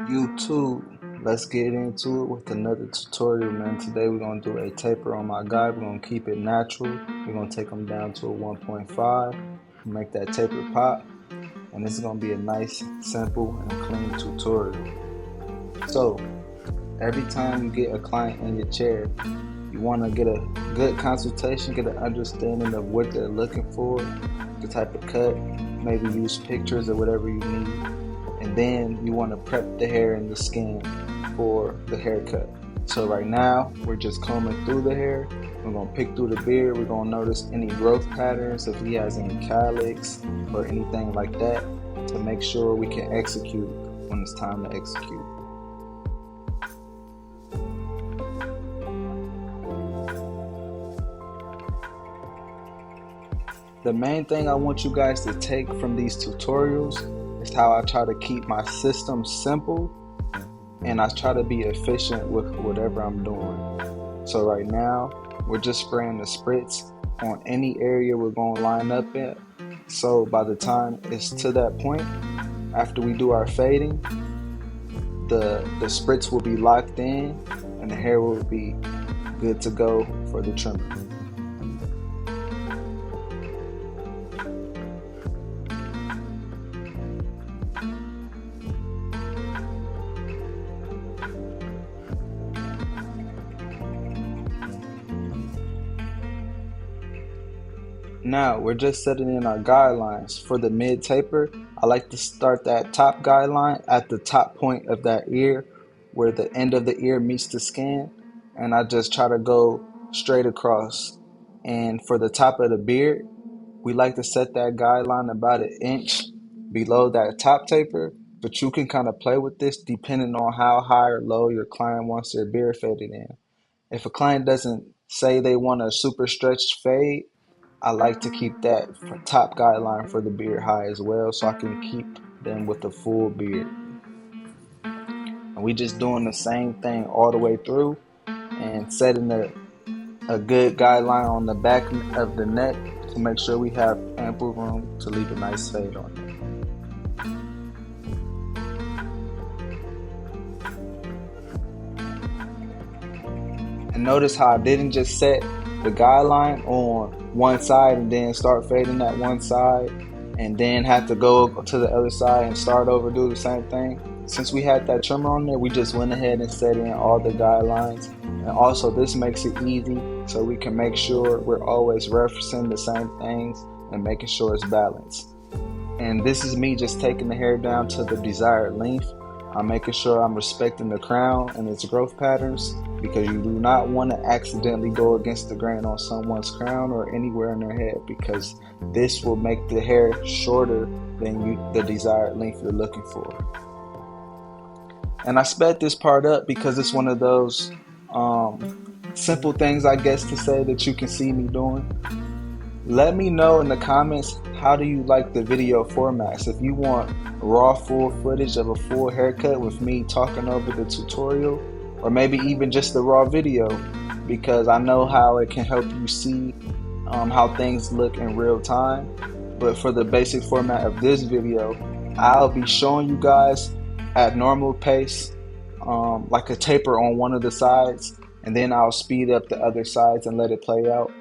YouTube, let's get into it with another tutorial, man. Today we're going to do a taper on my guy. We're going to keep it natural. We're going to take him down to a 1.5, make that taper pop, and this is going to be a nice, simple, and clean tutorial. So, every time you get a client in your chair, you want to get a good consultation, get an understanding of what they're looking for, the type of cut, maybe use pictures or whatever you need. And then you want to prep the hair and the skin for the haircut. So right now, we're just combing through the hair. We're going to pick through the beard. We're going to notice any growth patterns, if he has any calyx or anything like that, to make sure we can execute when it's time to execute. The main thing I want you guys to take from these tutorials is how I try to keep my system simple and I try to be efficient with whatever I'm doing. So right now, we're just spraying the spritz on any area we're going to line up at. So by the time it's to that point, after we do our fading, the spritz will be locked in and the hair will be good to go for the trimmer. Now we're just setting in our guidelines. For the mid taper, I like to start that top guideline at the top point of that ear where the end of the ear meets the skin, and I just try to go straight across. And for the top of the beard, we like to set that guideline about an inch below that top taper, but you can kind of play with this depending on how high or low your client wants their beard faded in. If a client doesn't say they want a super stretched fade, I like to keep that top guideline for the beard high as well, so I can keep them with a full beard. And we just doing the same thing all the way through and setting a good guideline on the back of the neck to make sure we have ample room to leave a nice fade on it. And notice how I didn't just set the guideline on one side and then start fading that one side and then have to go to the other side and start over, do the same thing. Since we had that trimmer on there, we just went ahead and set in all the guidelines. And also this makes it easy so we can make sure we're always referencing the same things and making sure it's balanced. And this is me just taking the hair down to the desired length. I'm making sure I'm respecting the crown and its growth patterns, because you do not want to accidentally go against the grain on someone's crown or anywhere in their head, because this will make the hair shorter than the desired length you're looking for. And I sped this part up because it's one of those simple things, I guess, to say that you can see me doing. Let me know in the comments, how do you like the video formats? If you want raw full footage of a full haircut with me talking over the tutorial, or maybe even just the raw video, because I know how it can help you see how things look in real time. But for the basic format of this video, I'll be showing you guys at normal pace, like a taper on one of the sides, and then I'll speed up the other sides and let it play out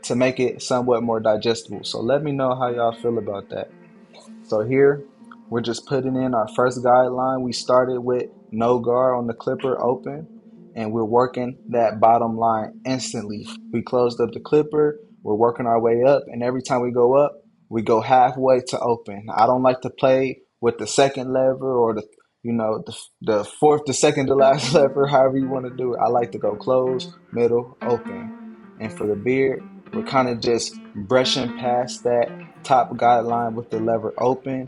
to make it somewhat more digestible. So let me know how y'all feel about that. So here, we're just putting in our first guideline. We started with no guard on the clipper open, and we're working that bottom line instantly. We closed up the clipper, we're working our way up, and every time we go up, we go halfway to open. I don't like to play with the second lever or the fourth, the second to last lever, however you want to do it. I like to go close, middle, open. And for the beard, we're kind of just brushing past that top guideline with the lever open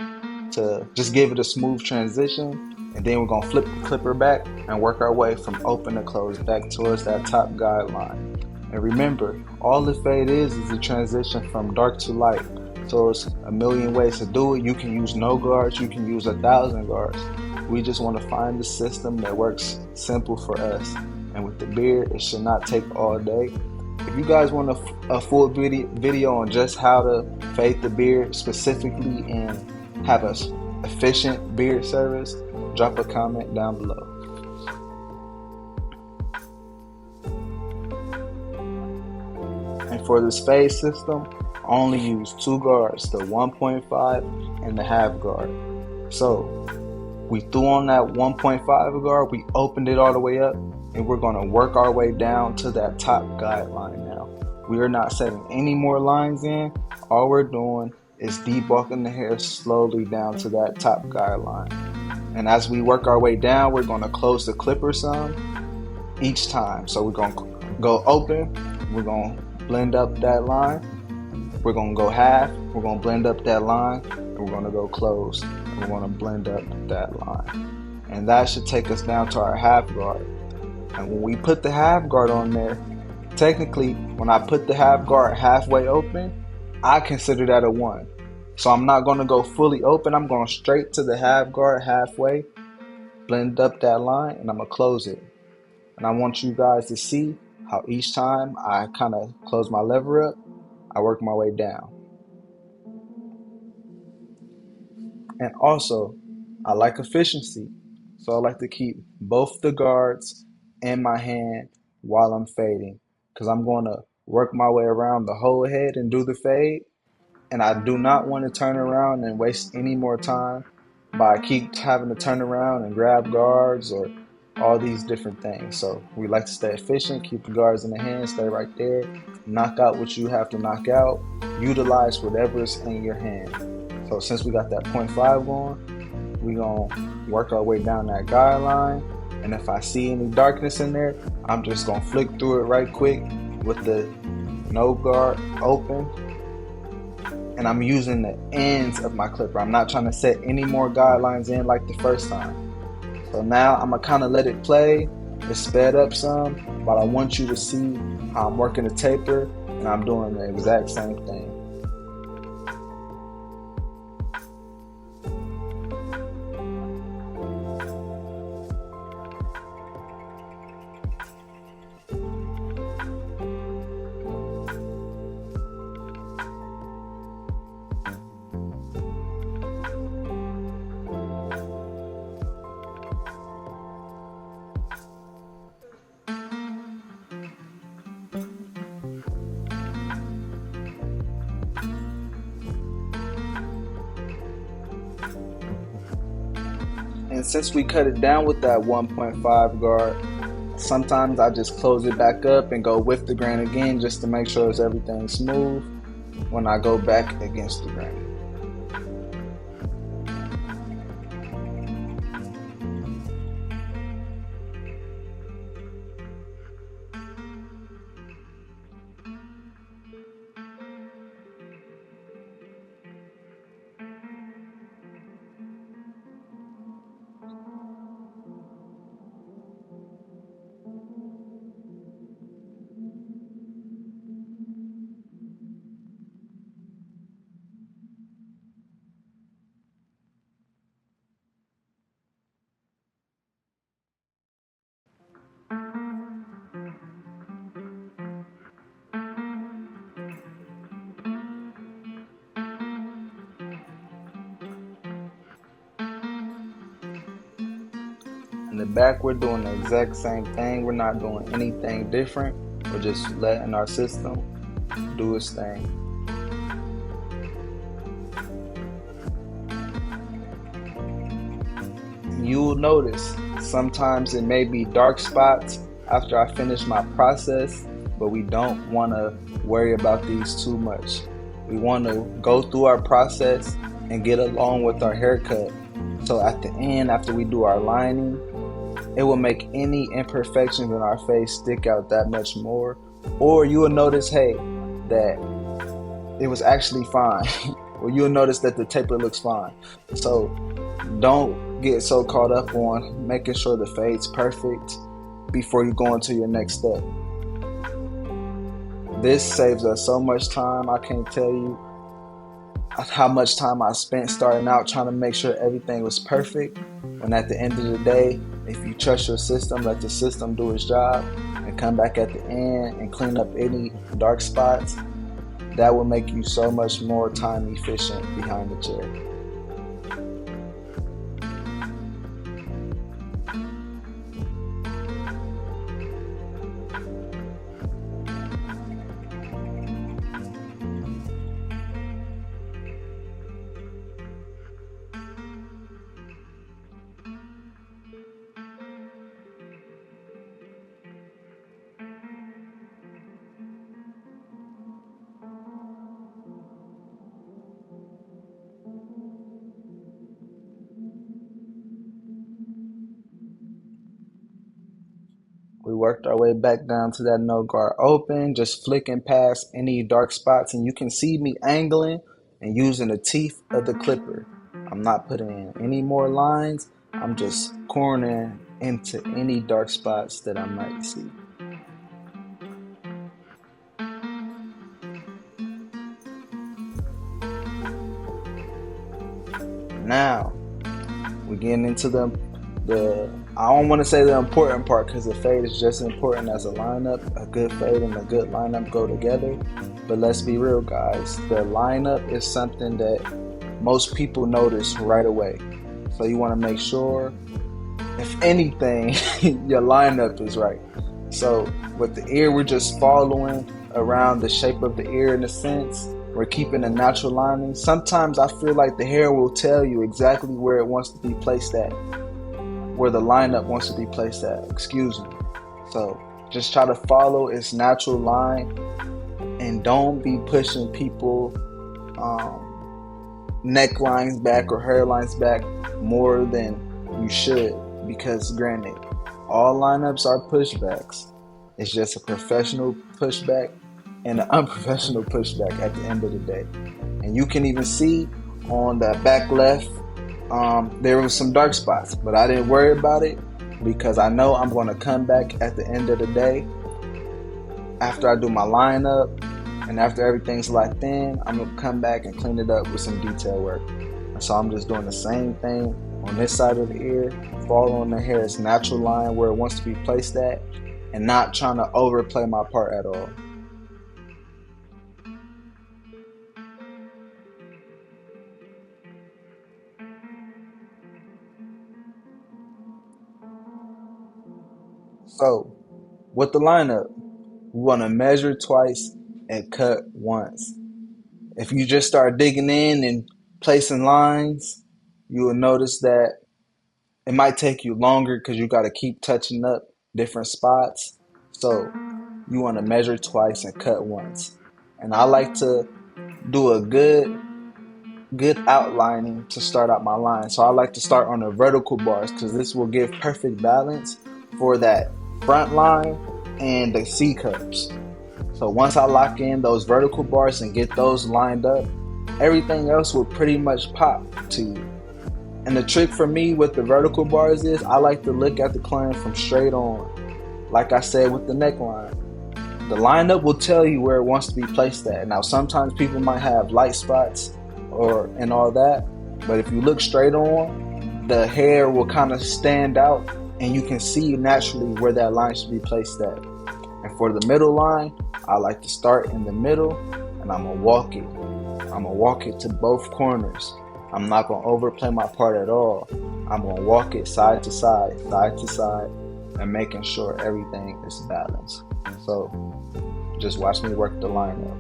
to just give it a smooth transition. And then we're going to flip the clipper back and work our way from open to close back towards that top guideline. And remember, all the fade is a transition from dark to light. So it's a million ways to do it. You can use no guards, you can use 1,000 guards. We just want to find the system that works simple for us. And with the beard, it should not take all day. If you guys want a full video on just how to fade the beard specifically and have a efficient beard service, drop a comment down below. And for this fade system, I only use 2 guards, the 1.5 and the half guard. So we threw on that 1.5 guard, we opened it all the way up, and we're going to work our way down to that top guideline now. We are not setting any more lines in. All we're doing is debulking the hair slowly down to that top guideline. And as we work our way down, we're going to close the clipper some each time. So we're going to go open, we're going to blend up that line, we're going to go half, we're going to blend up that line, and we're going to go close, and we're going to blend up that line. And that should take us down to our half guard. And when we put the half guard on there, technically when I put the half guard halfway open, I consider that a 1. So I'm not going to go fully open, I'm going straight to the half guard halfway, blend up that line, and I'm going to close it. And I want you guys to see how each time I kind of close my lever up, I work my way down. And also, I like efficiency. So I like to keep both the guards in my hand while I'm fading, because I'm going to work my way around the whole head and do the fade. And I do not want to turn around and waste any more time by keep having to turn around and grab guards or all these different things. So we like to stay efficient, keep the guards in the hand, stay right there, knock out what you have to knock out, utilize whatever's in your hand. So since we got that 0.5 going, we're going to work our way down that guideline. And if I see any darkness in there, I'm just going to flick through it right quick with the no guard open. And I'm using the ends of my clipper. I'm not trying to set any more guidelines in like the first time. So now I'm going to kind of let it play. It's sped up some, but I want you to see how I'm working the taper, and I'm doing the exact same thing. And since we cut it down with that 1.5 guard, sometimes I just close it back up and go with the grain again just to make sure it's everything smooth when I go back against the grain. In the back, we're doing the exact same thing. We're not doing anything different. We're just letting our system do its thing. You will notice sometimes it may be dark spots after I finish my process, but we don't want to worry about these too much. We want to go through our process and get along with our haircut. So at the end, after we do our lining, it will make any imperfections in our face stick out that much more. Or you will notice, hey, that it was actually fine. Or you'll notice that the taper looks fine. So don't get so caught up on making sure the fade's perfect before you go into your next step. This saves us so much time. I can't tell you how much time I spent starting out trying to make sure everything was perfect. And at the end of the day, if you trust your system, let the system do its job and come back at the end and clean up any dark spots, that will make you so much more time efficient behind the chair. worked our way back down to that no guard open, just flicking past any dark spots, and you can see me angling and using the teeth of the clipper. I'm not putting in any more lines. I'm just cornering into any dark spots that I might see. Now, we're getting into the I don't want to say the important part because the fade is just as important as a lineup. A good fade and a good lineup go together. But let's be real, guys. The lineup is something that most people notice right away. So you want to make sure, if anything, your lineup is right. So with the ear, we're just following around the shape of the ear in a sense. We're keeping a natural lining. Sometimes I feel like the hair will tell you exactly where it wants to be placed at, where the lineup wants to be placed at, excuse me. So just try to follow its natural line and don't be pushing people necklines back or hairlines back more than you should, because granted, all lineups are pushbacks. It's just a professional pushback and an unprofessional pushback at the end of the day. And you can even see on the back left, there was some dark spots, but I didn't worry about it because I know I'm going to come back at the end of the day after I do my lineup and after everything's locked in. I'm going to come back and clean it up with some detail work. And so I'm just doing the same thing on this side of the ear, following the hair's natural line where it wants to be placed at and not trying to overplay my part at all. So, with the lineup, we want to measure twice and cut once. If you just start digging in and placing lines, you will notice that it might take you longer because you got to keep touching up different spots. So, you want to measure twice and cut once. And I like to do a good outlining to start out my line. So I like to start on the vertical bars because this will give perfect balance for that front line and the C cups. So once I lock in those vertical bars and get those lined up, everything else will pretty much pop to you. And the trick for me with the vertical bars is I like to look at the client from straight on. Like I said with the neckline, the lineup will tell you where it wants to be placed at. Now sometimes people might have light spots and all that, but if you look straight on, the hair will kind of stand out and you can see naturally where that line should be placed at. And for the middle line, I like to start in the middle and I'm gonna walk it. I'm gonna walk it to both corners. I'm not gonna overplay my part at all. I'm gonna walk it side to side, and making sure everything is balanced. So just watch me work the lineup.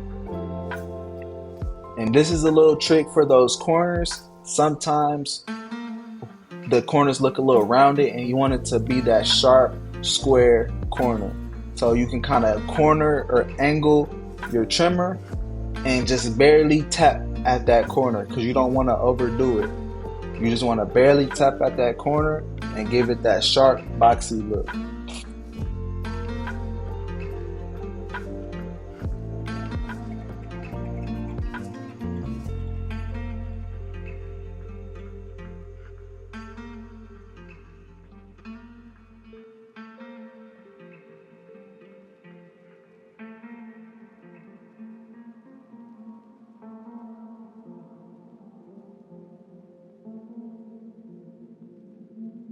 And this is a little trick for those corners. Sometimes the corners look a little rounded and you want it to be that sharp, square corner. So you can kind of corner or angle your trimmer and just barely tap at that corner because you don't want to overdo it. You just want to barely tap at that corner and give it that sharp, boxy look.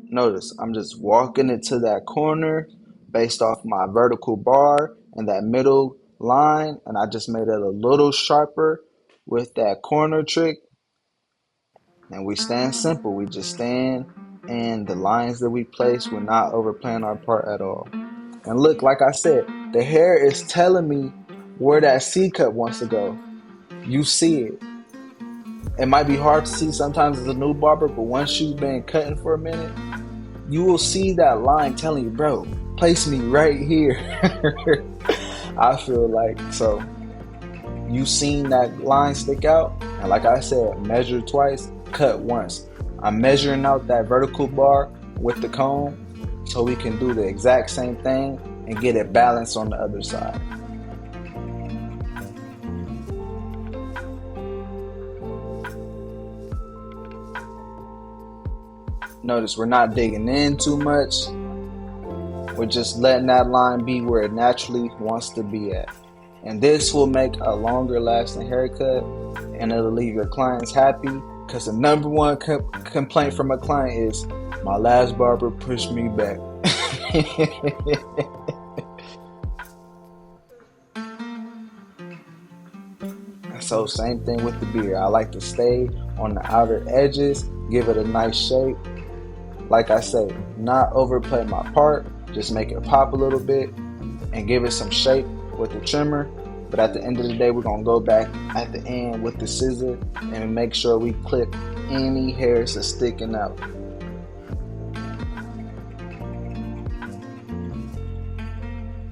Notice I'm just walking it to that corner based off my vertical bar and that middle line, and I just made it a little sharper with that corner trick. And we stand simple. We just stand and the lines that we place, we're not overplaying our part at all. And look, like I said, the hair is telling me where that C cup wants to go. You see it. It might be hard to see sometimes as a new barber, but once you've been cutting for a minute, you will see that line telling you, bro, place me right here. I feel like, so you seen that line stick out, and like I said, measure twice, cut once. I'm measuring out that vertical bar with the comb so we can do the exact same thing and get it balanced on the other side. Notice we're not digging in too much. We're just letting that line be where it naturally wants to be at. And this will make a longer lasting haircut, and it'll leave your clients happy, because the number one complaint from a client is, my last barber pushed me back. So same thing with the beard. I like to stay on the outer edges, give it a nice shape. Like I say, not overplay my part, just make it pop a little bit and give it some shape with the trimmer. But at the end of the day, we're gonna go back at the end with the scissor and make sure we clip any hairs that's sticking out.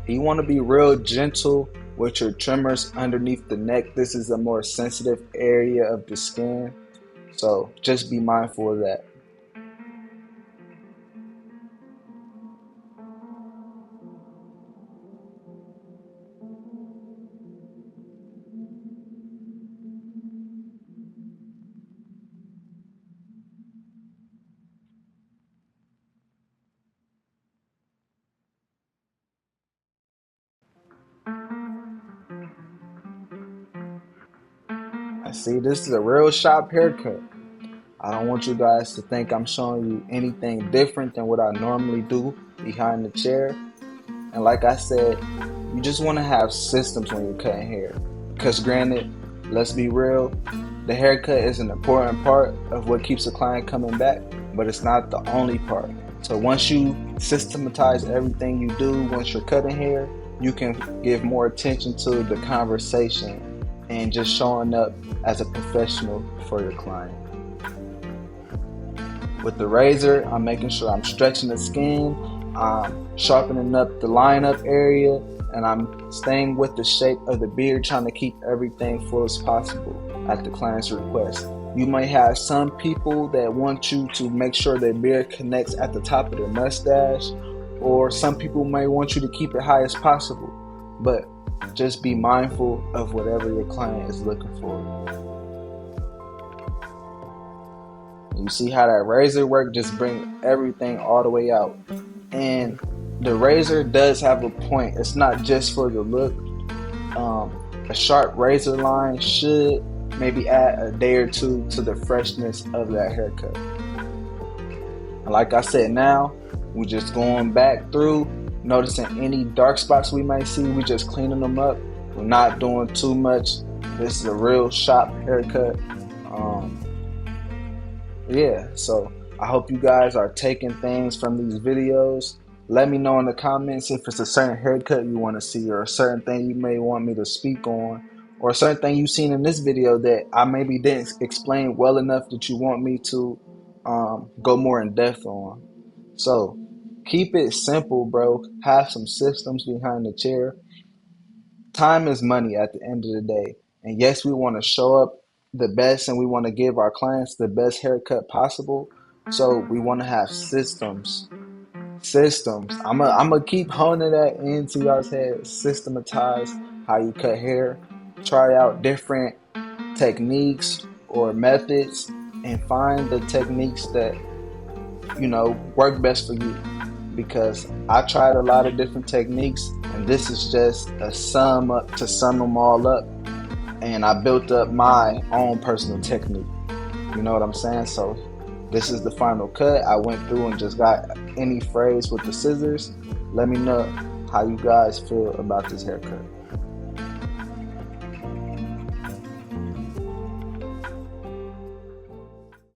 You want to be real gentle with your trimmers underneath the neck. This is a more sensitive area of the skin, so just be mindful of that. See, this is a real shop haircut. I don't want you guys to think I'm showing you anything different than what I normally do behind the chair. And like I said, you just want to have systems when you're cutting hair. Because granted, let's be real, the haircut is an important part of what keeps a client coming back, but it's not the only part. So once you systematize everything you do once you're cutting hair, you can give more attention to the conversation and just showing up as a professional for your client. With the razor, I'm making sure I'm stretching the skin, I'm sharpening up the lineup area, and I'm staying with the shape of the beard, trying to keep everything full as possible at the client's request. You might have some people that want you to make sure their beard connects at the top of their mustache, or some people might want you to keep it high as possible. But just be mindful of whatever your client is looking for. You see how that razor work just bring everything all the way out. And the razor does have a point. It's not just for the look. A sharp razor line should maybe add a day or two to the freshness of that haircut. And like I said, now we're just going back through, noticing any dark spots we might see. We just cleaning them up. We're not doing too much. This is a real shop haircut. Yeah, so I hope you guys are taking things from these videos. Let me know in the comments if it's a certain haircut you want to see, or a certain thing you may want me to speak on, or a certain thing you've seen in this video that I maybe didn't explain well enough that you want me to go more in depth on. So keep it simple, bro. Have some systems behind the chair. Time is money at the end of the day. And yes, we want to show up the best and we want to give our clients the best haircut possible. So we want to have systems. I'm gonna keep honing that into y'all's head. Systematize how you cut hair. Try out different techniques or methods and find the techniques that work best for you. Because I tried a lot of different techniques, and this is just a sum up to sum them all up, and I built up my own personal technique. You know what I'm saying? So this is the final cut. I went through and just got any phrase with the scissors. Let me know how you guys feel about this haircut.